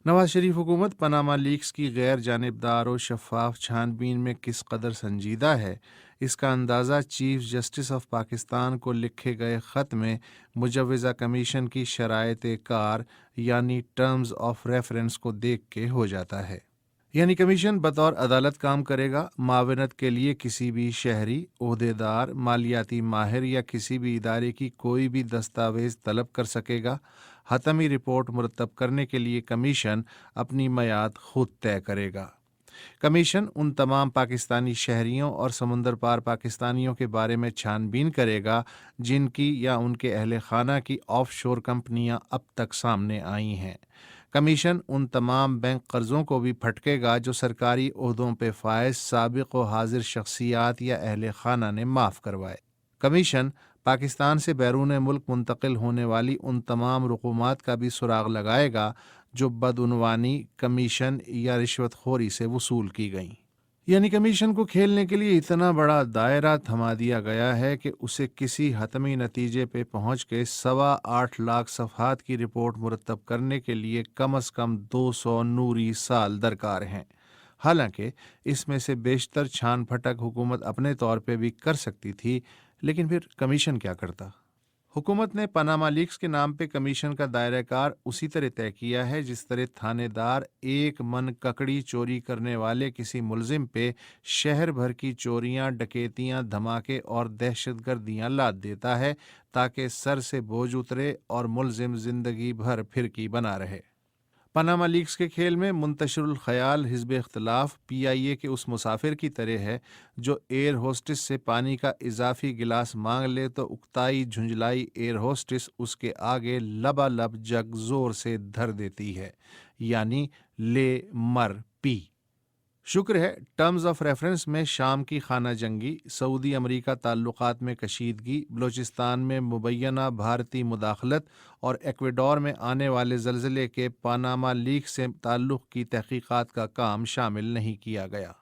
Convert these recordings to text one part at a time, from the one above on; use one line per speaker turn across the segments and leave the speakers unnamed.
नवाज शरीफ हुकूमत Panama leaks की गैर जानिबदार और शफाफ छानबीन में किस कदर संजीदा है, इसका अंदाज़ा चीफ जस्टिस ऑफ पाकिस्तान को लिखे गए ख़त में मुजव्वज़ा कमीशन की शराइत कार यानी टर्म्स ऑफ रेफरेंस को देख के हो जाता है। यानी कमीशन बतौर अदालत काम करेगा, मावनत के लिए किसी भी शहरी, ओहदेदार, मालियाती माहिर या किसी भी इदारे की कोई भी दस्तावेज तलब कर सकेगा। हतमी रिपोर्ट मुरतब करने के लिए कमीशन अपनी मियाद खुद तय करेगा। कमीशन उन तमाम पाकिस्तानी शहरियों और समुंदर पार पाकिस्तानियों के बारे में छानबीन करेगा जिनकी या उनके अहल खाना की ऑफशोर कंपनियां अब तक सामने आई हैं। कमीशन उन तमाम बैंक कर्ज़ों को भी फटकेगा जो सरकारी ओहदों पे फायज साबिक व हाजिर शख्सियात या अहल खाना ने माफ़ करवाए। कमीशन पाकिस्तान से बैरून मुल्क मुंतकिल होने वाली उन तमाम रकूमात का भी सुराग लगाएगा जो बदउनवानी, कमीशन या रिश्वतखोरी से वसूल की गईं। यानी कमीशन को खेलने के लिए इतना बड़ा दायरा थमा दिया गया है कि उसे किसी हतमी नतीजे पे पहुंच के 8.25 लाख सफ़हात की रिपोर्ट मुरतब करने के लिए कम अज़ कम 200 नूरी साल दरकार हैं। हालांकि इसमें से बेशतर छान फटक हुकूमत अपने तौर पे भी कर सकती थी, लेकिन फिर कमीशन क्या करता? हुकूमत ने पनामा लीक्स के नाम पे कमीशन का दायरा कार उसी तरह तय किया है जिस तरह थानेदार एक मन ककड़ी चोरी करने वाले किसी मुलजिम पे शहर भर की चोरियां, डकैतियां, धमाके और दहशतगर्दियां लाद देता है ताकि सर से बोझ उतरे और मुलजिम जिंदगी भर फिरकी बना रहे। पनामा लीक्स के खेल में मुंतशिरुल ख्याल हिज़्ब इख्तिलाफ PIA के उस मुसाफिर की तरह है जो एयर होस्टेस से पानी का इजाफी गिलास मांग ले तो उकताई झुंझलाई एयर होस्टेस उसके आगे लबालब जग जोर से धर देती है, यानी ले मर पी। शुक्र है टर्म्स ऑफ रेफरेंस में शाम की खाना जंगी, सऊदी अमरीका ताल्लुकात में कशीदगी, बलूचिस्तान में मुबैना भारतीय मुदाखलत और एक्वेडोर में आने वाले जल्जले के पनामा लीक से ताल्लुक़ की तहकीकात का काम शामिल नहीं किया गया।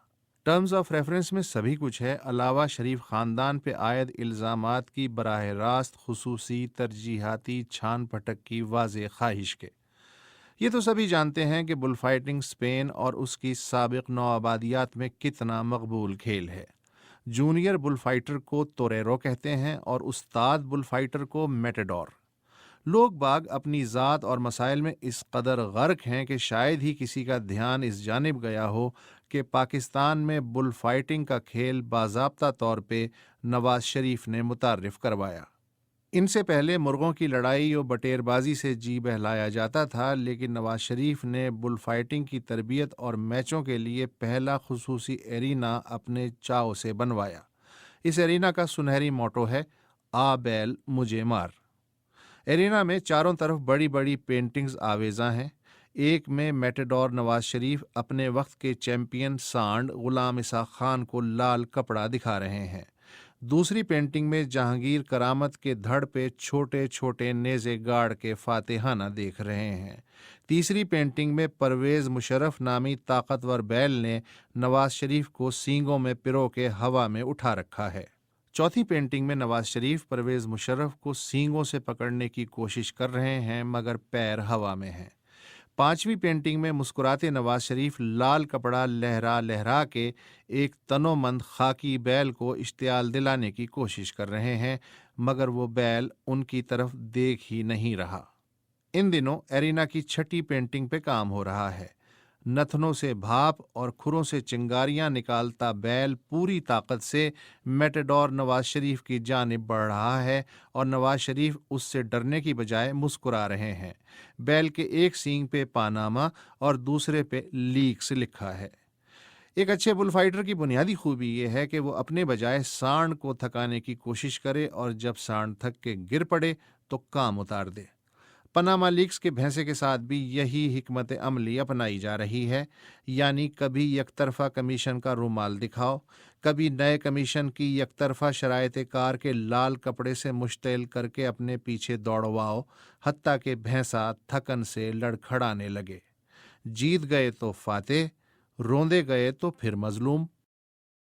टर्म्स ऑफ रेफरेंस में सभी कुछ है, अलावा शरीफ ख़ानदान पे आयद इल्ज़ामात की बराह रास्त खुसूसी तरजीहाती छान पटक की वाज़ेह ख्वाहिश के। ये तो सभी जानते हैं कि बुल फाइटिंग स्पेन और उसकी साबिक नौआबादियात में कितना मकबूल खेल है। जूनियर बुल फाइटर को तोरेरो कहते हैं और उस्ताद बुल फाइटर को मेटाडोर। लोग बाग अपनी ज़ात और मसाइल में इस कदर गर्क हैं कि शायद ही किसी का ध्यान इस जानिब गया हो कि पाकिस्तान में बुल फाइटिंग का खेल बाज़ाब्ता तौर पे नवाज शरीफ ने मुतारिफ करवाया। इनसे पहले मुर्गों की लड़ाई और बटेरबाजी से जी बहलाया जाता था, लेकिन नवाज शरीफ ने बुल फाइटिंग की तरबियत और मैचों के लिए पहला खुसूसी एरिना अपने चाव से बनवाया। इस एरिना का सुनहरी मोटो है, आ बैल मुझे मार। एरिना में चारों तरफ बड़ी बड़ी पेंटिंग्स आवेजा हैं। एक में मेटाडोर नवाज शरीफ अपने वक्त के चैंपियन सांड गुलाम इसाक खान को लाल कपड़ा दिखा रहे हैं। दूसरी पेंटिंग में जहांगीर करामत के धड़ पे छोटे छोटे नेज़े गाड़ के फातिहाना देख रहे हैं। तीसरी पेंटिंग में परवेज़ मुशर्रफ नामी ताकतवर बैल ने नवाज शरीफ को सींगों में पिरो के हवा में उठा रखा है। चौथी पेंटिंग में नवाज शरीफ परवेज़ मुशर्रफ को सींगों से पकड़ने की कोशिश कर रहे हैं मगर पैर हवा में हैं। पांचवी पेंटिंग में मुस्कुराते नवाज शरीफ लाल कपड़ा लहरा लहरा के एक तनोमंद खाकी बैल को इश्तियाल दिलाने की कोशिश कर रहे हैं, मगर वो बैल उनकी तरफ देख ही नहीं रहा। इन दिनों एरिना की छठी पेंटिंग पे काम हो रहा है। नथनों से भाप और खुरों से चिंगारियां निकालता बैल पूरी ताकत से मेटाडोर नवाज शरीफ की जानिब बढ़ रहा है और नवाज शरीफ उससे डरने की बजाय मुस्कुरा रहे हैं। बैल के एक सींग पे पानामा और दूसरे पे लीक्स लिखा है। एक अच्छे बुल फाइटर की बुनियादी खूबी यह है कि वो अपने बजाय सांड को थकाने की कोशिश करे और जब सांड थक के गिर पड़े तो काम उतार दे। पनामा लीक्स के भैंसे के साथ भी यही हिकमत अमली अपनाई जा रही है, यानी कभी यकतरफा कमीशन का रुमाल दिखाओ, कभी नए कमीशन की यकतरफा शरायत कार के लाल कपड़े से मुश्तइल करके अपने पीछे दौड़वाओ, हत्ता के भैंसा थकन से लड़खड़ाने लगे। जीत गए तो फातेह, रोंदे गए तो फिर मजलूम।